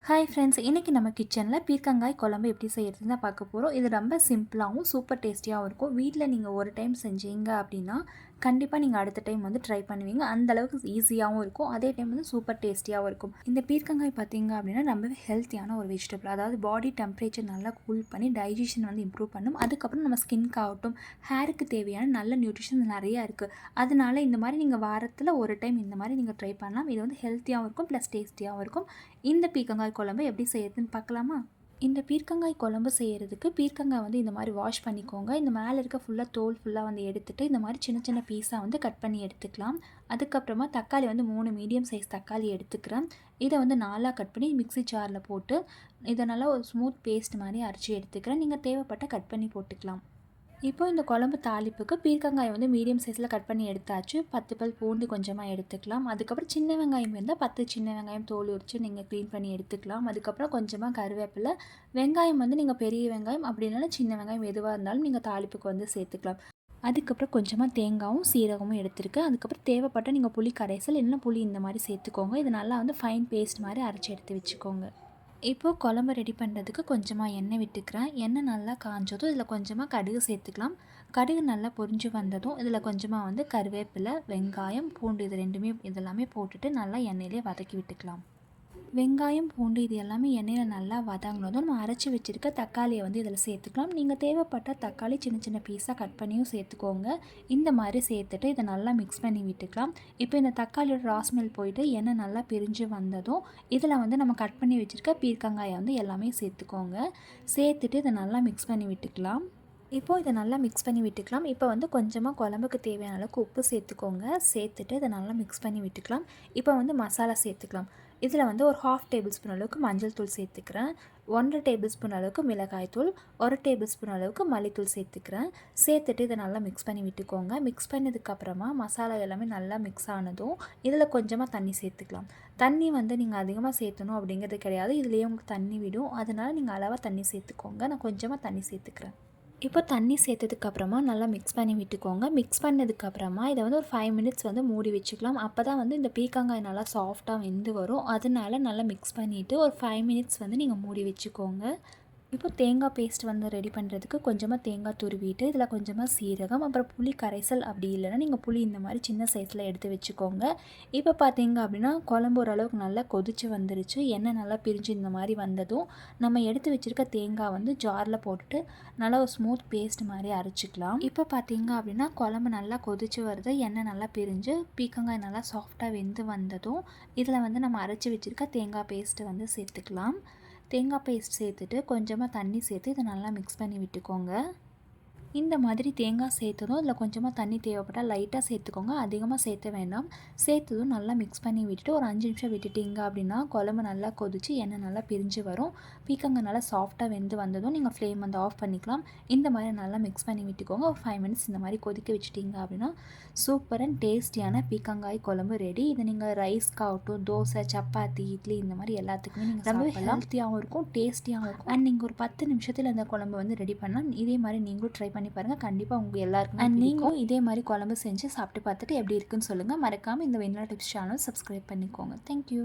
Hi friends, இன்றைக்கி நம்ம கிச்சனில் பீர்க்கங்காய் குழம்பு எப்படி செய்கிறதுன்னு தான் பார்க்க போகிறோம். இது ரொம்ப சிம்பிளாகவும் சூப்பர் டேஸ்டியாகவும் இருக்கும். வீட்டில் நீங்கள் ஒரு டைம் செஞ்சீங்க அப்படின்னா கண்டிப்பாக நீங்கள் அடுத்த டைம் வந்து ட்ரை பண்ணுவீங்க. அந்தளவுக்கு ஈஸியாகவும் இருக்கும், அதே டைம் வந்து சூப்பர் டேஸ்டியாகவும் இருக்கும். இந்த பீர்க்கங்காய் பார்த்தீங்க அப்படின்னா ரொம்பவே ஹெல்த்தியான ஒரு வெஜிடபிள். அதாவது பாடி டெம்பரேச்சர் நல்லா கூல் பண்ணி டைஜஷன் வந்து இம்ப்ரூவ் பண்ணும். அதுக்கப்புறம் நம்ம ஸ்கின்க்கு ஆகட்டும், ஹேருக்கு தேவையான நல்ல நியூட்ரிஷன் நிறையா இருக்குது. அதனால இந்த மாதிரி நீங்கள் வாரத்தில் ஒரு டைம் இந்த மாதிரி நீங்கள் ட்ரை பண்ணலாம். இது வந்து ஹெல்த்தியாகவும் இருக்கும் ப்ளஸ் டேஸ்டியாகவும் இருக்கும். இந்த பீர்க்கங்காய் குழம்பு எப்படி செய்யறதுன்னு பார்க்கலாமா? இந்த பீர்க்கங்காய் குழம்பு செய்கிறதுக்கு பீர்க்கங்காய் வந்து இந்த மாதிரி வாஷ் பண்ணிக்கோங்க. இந்த மேலே இருக்க ஃபுல்லாக தோல் ஃபுல்லாக வந்து எடுத்துகிட்டு இந்த மாதிரி சின்ன சின்ன பீஸாக வந்து கட் பண்ணி எடுத்துக்கலாம். அதுக்கப்புறமா தக்காளி வந்து 3 மீடியம் சைஸ் தக்காளி எடுத்துக்கிறேன். இதை வந்து 4 கட் பண்ணி மிக்ஸி ஜாரில் போட்டு இதை நல்லா ஒரு ஸ்மூத் பேஸ்ட் மாதிரி அரைச்சி எடுத்துக்கிறேன். நீங்கள் தேவைப்பட்ட கட் பண்ணி போட்டுக்கலாம். இப்போ இந்த குழம்பு தாளிப்புக்கு பீர்க்கங்காய் வந்து மீடியம் சைஸில் கட் பண்ணி எடுத்தாச்சு. 10 பல் பூண்டு கொஞ்சமாக எடுத்துக்கலாம். அதுக்கப்புறம் சின்ன வெங்காயம் இருந்தால் 10 சின்ன வெங்காயம் தோல் உரித்து நீங்கள் க்ளீன் பண்ணி எடுத்துக்கலாம். அதுக்கப்புறம் கொஞ்சமாக கருவேப்பிலை, வெங்காயம் வந்து நீங்கள் பெரிய வெங்காயம் அப்படி இல்லைனா சின்ன வெங்காயம் எதுவாக இருந்தாலும் நீங்கள் தாளிப்புக்கு வந்து சேர்த்துக்கலாம். அதுக்கப்புறம் கொஞ்சமாக தேங்காயும் சீரகமும் எடுத்துருக்கேன். அதுக்கப்புறம் தேவைப்பட்ட நீங்கள் புளி கரைசல் இல்லைன்னா புளி இந்த மாதிரி சேர்த்துக்கோங்க. இது நல்லா வந்து ஃபைன் பேஸ்ட் மாதிரி அரைச்சி எடுத்து வச்சுக்கோங்க. இப்போது குழம்பு ரெடி பண்ணுறதுக்கு கொஞ்சமாக எண்ணெய் விட்டுக்கிறேன். எண்ணெய் நல்லா காஞ்சதும் இதில் கொஞ்சமாக கடுகு சேர்த்துக்கலாம். கடுகு நல்லா பொரிஞ்சு வந்ததும் இதில் கொஞ்சமாக வந்து கருவேப்பிலை, வெங்காயம், பூண்டு இதெல்லாமே போட்டுட்டு நல்லா எண்ணெயிலே வதக்கி விட்டுக்கலாம். வெங்காயம், பூண்டு இது எல்லாமே எண்ணெயில் நல்லா வதங்கினதும் நம்ம அரைச்சி வச்சுருக்க தக்காளியை வந்து இதில் சேர்த்துக்கலாம். நீங்கள் தேவைப்பட்ட தக்காளி சின்ன சின்ன பீஸாக கட் பண்ணியும் சேர்த்துக்கோங்க. இந்த மாதிரி சேர்த்துட்டு இதை நல்லா மிக்ஸ் பண்ணி விட்டுக்கலாம். இப்போ இந்த தக்காளியோட ராஸ்மெல் போயிட்டு எண்ணெய் நல்லா பிரிஞ்சு வந்ததும் இதில் வந்து நம்ம கட் பண்ணி வச்சுருக்க பீர்க்கங்காயை வந்து எல்லாமே சேர்த்துக்கோங்க. சேர்த்துட்டு இதை நல்லா மிக்ஸ் பண்ணி விட்டுக்கலாம். இப்போது இதை நல்லா மிக்ஸ் பண்ணி விட்டுக்கலாம். இப்போ வந்து கொஞ்சமாக குழம்புக்கு தேவையான அளவுக்கு உப்பு சேர்த்துக்கோங்க. சேர்த்துட்டு இதை நல்லா மிக்ஸ் பண்ணி விட்டுக்கலாம். இப்போ வந்து மசாலா சேர்த்துக்கலாம். இதில் வந்து ஒரு 1/2 டேபிள் ஸ்பூன் அளவுக்கு மஞ்சள் தூள் சேர்த்துக்கிறேன். 1 டேபிள் ஸ்பூன் அளவுக்கு மிளகாய் தூள், 1 டேபிள் ஸ்பூன் அளவுக்கு மல்லித்தூள் சேர்த்துக்கிறேன். சேர்த்துட்டு இதை நல்லா மிக்ஸ் பண்ணி விட்டுக்கோங்க. மிக்ஸ் பண்ணதுக்கப்புறமா மசாலா எல்லாமே நல்லா மிக்ஸ் ஆனதும் இதில் கொஞ்சமாக தண்ணி சேர்த்துக்கலாம். தண்ணி வந்து நீங்கள் அதிகமாக சேர்த்தணும் அப்படிங்கிறது கிடையாது, இதுலேயே உங்களுக்கு தண்ணி விடும். அதனால் நீங்கள் அளவாக தண்ணி சேர்த்துக்கோங்க. நான் கொஞ்சமாக தண்ணி சேர்த்துக்கிறேன். இப்போ தண்ணி சேர்த்ததுக்கப்புறமா நல்லா மிக்ஸ் பண்ணி விட்டுக்கோங்க. மிக்ஸ் பண்ணதுக்கப்புறமா இதை வந்து ஒரு 5 மினிட்ஸ் வந்து மூடி வச்சுக்கலாம். அப்போ தான் வந்து இந்த பீர்க்கங்காய் நல்லா சாஃப்டாக வெந்து வரும். அதனால நல்லா மிக்ஸ் பண்ணிவிட்டு ஒரு 5 மினிட்ஸ் வந்து நீங்கள் மூடி வச்சுக்கோங்க. இப்போ தேங்காய் பேஸ்ட் வந்து ரெடி பண்ணுறதுக்கு கொஞ்சமாக தேங்காய் துருவிட்டு இதில் கொஞ்சமாக சீரகம், அப்புறம் புளி கரைசல் அப்படி இல்லைன்னா நீங்கள் புளி இந்த மாதிரி சின்ன சைஸில் எடுத்து வச்சுக்கோங்க. இப்போ பார்த்தீங்க அப்படின்னா குழம்பு ஓரளவுக்கு நல்லா கொதிச்சு வந்துருச்சு. எண்ணெய் நல்லா பிரிஞ்சு இந்த மாதிரி வந்ததும் நம்ம எடுத்து வச்சுருக்க தேங்காய் வந்து ஜாரில் போட்டுட்டு நல்லா ஒரு ஸ்மூத் பேஸ்ட் மாதிரி அரைச்சிக்கலாம். இப்போ பார்த்தீங்க அப்படின்னா குழம்பு நல்லா கொதிச்சு வருது. எண்ணெய் நல்லா பிரிஞ்சு பீர்க்கங்காய் நல்லா சாஃப்டாக வெந்து வந்ததும் இதில் வந்து நம்ம அரைச்சி வச்சுருக்க தேங்காய் பேஸ்ட்டு வந்து சேர்த்துக்கலாம். தேங்காய் பேஸ்ட் சேர்த்துட்டு கொஞ்சமாக தண்ணி சேர்த்து இதை நல்லா மிக்ஸ் பண்ணி விட்டுக்கோங்க. இந்த மாதிரி தேங்காய் சேர்த்ததும் இதில் கொஞ்சமாக தண்ணி தேவைப்பட்டால் லைட்டாக சேர்த்துக்கோங்க, அதிகமாக சேர்த்த வேண்டாம். சேர்த்ததும் நல்லா மிக்ஸ் பண்ணி விட்டுட்டு ஒரு 5 நிமிஷம் விட்டுட்டிங்க அப்படின்னா குழம்பு நல்லா கொதிச்சு எண்ணெய் நல்லா பிரிஞ்சு வரும். பீர்க்கங்காய் நல்லா சாஃப்டாக வெந்து வந்ததும் நீங்கள் ஃப்ளேம் வந்து ஆஃப் பண்ணிக்கலாம். இந்த மாதிரி நல்லா மிக்ஸ் பண்ணி விட்டுக்கோங்க. ஒரு 5 மினிட்ஸ் இந்த மாதிரி கொதிக்க வச்சுட்டிங்க அப்படின்னா சூப்பர் அண்ட் டேஸ்டியான பீர்க்கங்காய் குழம்பு ரெடி. இதை நீங்கள் ரைஸ்க்காகட்டும், தோசை, சப்பாத்தி, இட்லி இந்த மாதிரி எல்லாத்துக்குமே நீங்கள் ரொம்ப ஹெல்த்தியாகவும் இருக்கும், டேஸ்டியாகவும் இருக்கும். அண்ட் நீங்கள் ஒரு 10 நிமிஷத்தில் இந்த குழம்பு வந்து ரெடி பண்ணால் இதே மாதிரி நீங்களும் ட்ரை பண்ணி பாருங்கள். கண்டிப்பாக உங்கள் எல்லாருக்கும் அண்ட் நீங்களும் இதே மாதிரி குழம்பு செஞ்சு சாப்பிட்டு பார்த்துட்டு எப்படி இருக்குன்னு சொல்லுங்கள். மறக்காமல் இந்த வெண்ணிலா டிப்ஸ் சேனல் சப்ஸ்கிரைப் பண்ணிக்கோங்க. தேங்க்யூ.